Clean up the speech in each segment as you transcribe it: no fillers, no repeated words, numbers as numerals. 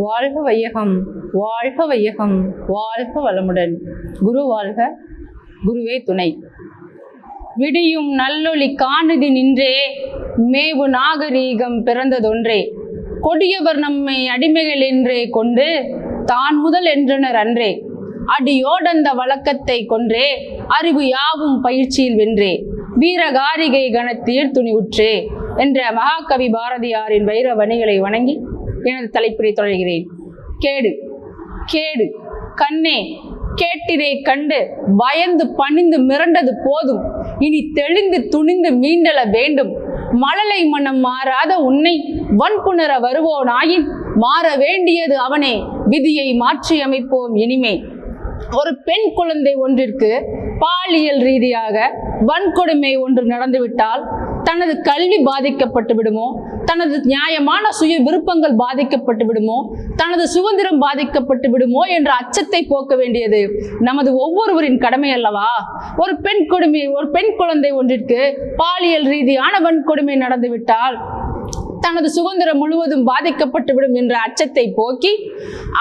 வாழ்க வையகம், வாழ்க வையகம், வாழ்க வளமுடன். குரு வாழ்க, குருவே துணை. விடியும் நல்லொளி காணுதி நின்றே, மேவு நாகரீகம் பிறந்ததொன்றே. கொடியவர் நம்மை அடிமைகள் என்றே கொண்டு தான் முதல் என்றனர் அன்றே. அடியோடந்த வழக்கத்தை கொன்றே, அறிவு யாவும் பயிற்சியில் வென்றே. வீரகாரிகை கணத்தீர் துணிவுற்றே என்ற மகாகவி பாரதியாரின் வைர வணிகளை வணங்கி எனது தலைப்புரை தொடர்கிறேன். கேடு கேடு கண்ணே, கேட்டிரை கண்டு பயந்து பணிந்து மிரண்டது போதும், இனி தெளிந்து துணிந்து மீண்டல வேண்டும். மழலை மனம் மாறாத உன்னை வன்புணர வருவோனாயின் மாற வேண்டியது அவனே, விதியை மாற்றி அமைப்போம் இனிமே. ஒரு பெண் குழந்தை ஒன்றிற்கு பாலியல் ரீதியாக வன்கொடுமை ஒன்று நடந்துவிட்டால் தனது கல்வி பாதிக்கப்பட்டு விடுமோ, தனது நியாயமான சுய விருப்பங்கள் பாதிக்கப்பட்டு விடுமோ, தனது சுதந்திரம் பாதிக்கப்பட்டு விடுமோ என்ற அச்சத்தை போக்க வேண்டியது நமது ஒவ்வொருவரின் கடமை அல்லவா? ஒரு பெண் குழந்தை ஒன்றிற்கு பாலியல் ரீதியான வன்கொடுமை நடந்துவிட்டால் தனது சுதந்திரம் முழுவதும் பாதிக்கப்பட்டுவிடும் என்ற அச்சத்தை போக்கி,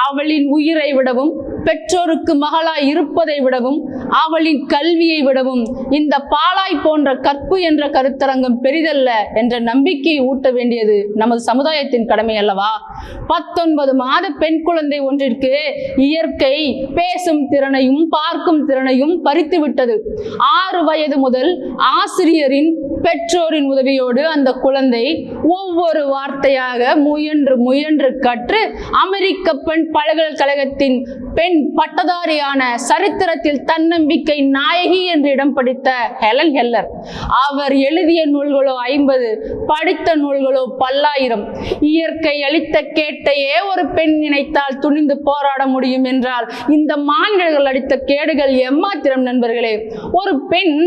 அவளின் உயிரை விடவும், பெற்றோருக்கு மகளாய் இருப்பதை விடவும், அவளின் கல்வியை விடவும் இந்த பாலாய் போன்ற கற்பு என்ற கருத்தரங்கம் பெரிதல்ல என்ற நம்பிக்கையை ஊட்ட வேண்டியது நமது சமுதாயத்தின் கடமை அல்லவா? 19 மாத பெண் குழந்தை ஒன்றிற்கு இயற்கை பேசும் திறனையும் பார்க்கும் திறனையும் பறித்து விட்டது. 6 வயது முதல் ஆசிரியரின் பெற்றோரின் உதவியோடு அந்த குழந்தை ஒவ்வொரு வார்த்தையாக முயன்று கற்று அமெரிக்க பெண் பல்கலைக்கழகத்தின் பெண் பட்டதாரியான சரித்திரத்தில் தன்னம்பிக்கை நாயகி என்று இடம் பிடித்த ஹெலன் கெல்லர். அவர் எழுதிய நூல்களோ 50, படித்த நூல்களோ பல்லாயிரம். இயற்கை அளித்த கேட்டையே ஒரு பெண் நினைத்தால் துணிந்து போராட முடியும் என்றால் இந்த மாநிலங்கள் அளித்த கேடுகள் எம்மாத்திரம் நண்பர்களே. ஒரு பெண்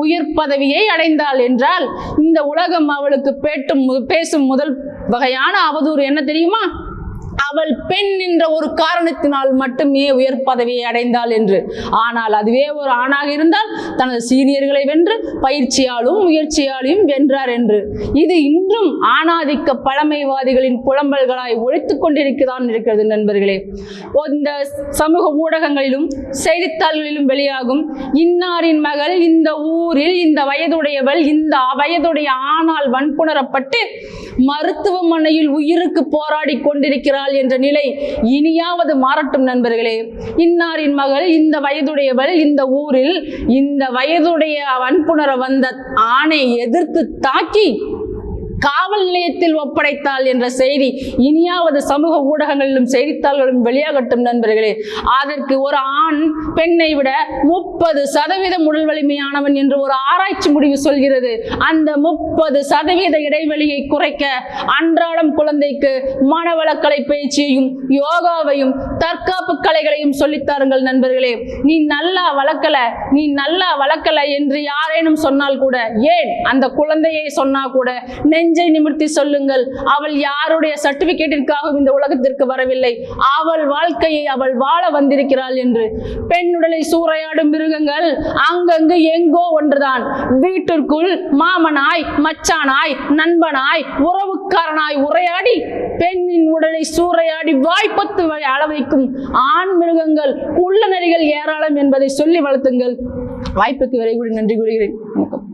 உயர் பதவியை அடைந்தாள் என்றால் இந்த உலகம் அவளுக்கு பேசும் முதல் வகையான அவதூறு என்ன தெரியுமா? அவள் பெண் என்ற ஒரு காரணத்தினால் மட்டுமே உயர் பதவியை அடைந்தாள் என்று. ஆனால் அதுவே ஒரு ஆணாக இருந்தால் தனது சீனியர்களை வென்று பயிற்சியாலும் முயற்சியாலும் வென்றார் என்று. இது இன்றும் ஆணாதிக்க பழமைவாதிகளின் புலம்பல்களாய் ஒழித்துக் கொண்டிருக்கிறான் இருக்கிறது நண்பர்களே. இந்த சமூக ஊடகங்களிலும் செய்தித்தாள்களிலும் வெளியாகும் இன்னாரின் மகள் இந்த ஊரில் இந்த வயதுடையவள் இந்த வயதுடைய ஆணால் வன்புணரப்பட்டு மருத்துவமனையில் உயிருக்கு போராடி கொண்டிருக்கிறாள் என்ற நிலை இனியாவது மாறட்டும் நண்பர்களே. இன்னாரின் மகள் இந்த வயதுடையவள் இந்த ஊரில் இந்த வயதுடைய வன்புணர வந்த ஆணை எதிர்த்து தாக்கி காவல் நிலையத்தில் ஒப்படைத்தாள் என்ற செய்தி இனியாவது சமூக ஊடகங்களிலும் செய்தித்தாள்களிலும் வெளியாகட்டும் நண்பர்களே. அதற்கு ஒரு ஆண் பெண்ணை விட 30% உடல் வலிமையானவன் என்று ஒரு ஆராய்ச்சி முடிவு சொல்கிறது. அந்த 30% இடைவெளியை குறைக்க அன்றாடம் குழந்தைக்கு மனவளக்கலை பயிற்சியையும் யோகாவையும் தற்காப்பு கலைகளையும் சொல்லித்தாருங்கள் நண்பர்களே. நீ நல்லா வளர்க்கல என்று யாரேனும் சொன்னால் கூட, ஏன் அந்த குழந்தையை சொன்னா கூட நெஞ்சை நிமிர்த்தி சொல்லுங்கள், அவள் யாருடைய சர்டிபிகேட்டிற்காகவும் இந்த உலகத்திற்கு வரவில்லை, அவள் வாழ்க்கையை அவள் வாழ வந்திருக்கிறாள் என்று. பெண்ணுடலை சூறையாடும் மிருகங்கள் அங்கங்கு எங்கோ ஒன்றுதான். வீட்டிற்குள் மாமனாய் மச்சானாய் நண்பனாய் உறவுக்காரனாய் உரையாடி பெண்ணின் உடலை சூறையாடி வாய்ப்பத்து அளவைக்கும் ஆண் மிருகங்கள் உள்ள நரிகள் ஏராளம் என்பதை சொல்லி வளர்த்துங்கள். வாய்ப்புக்கு விரைவில் நன்றி கூறுகிறேன். வணக்கம்.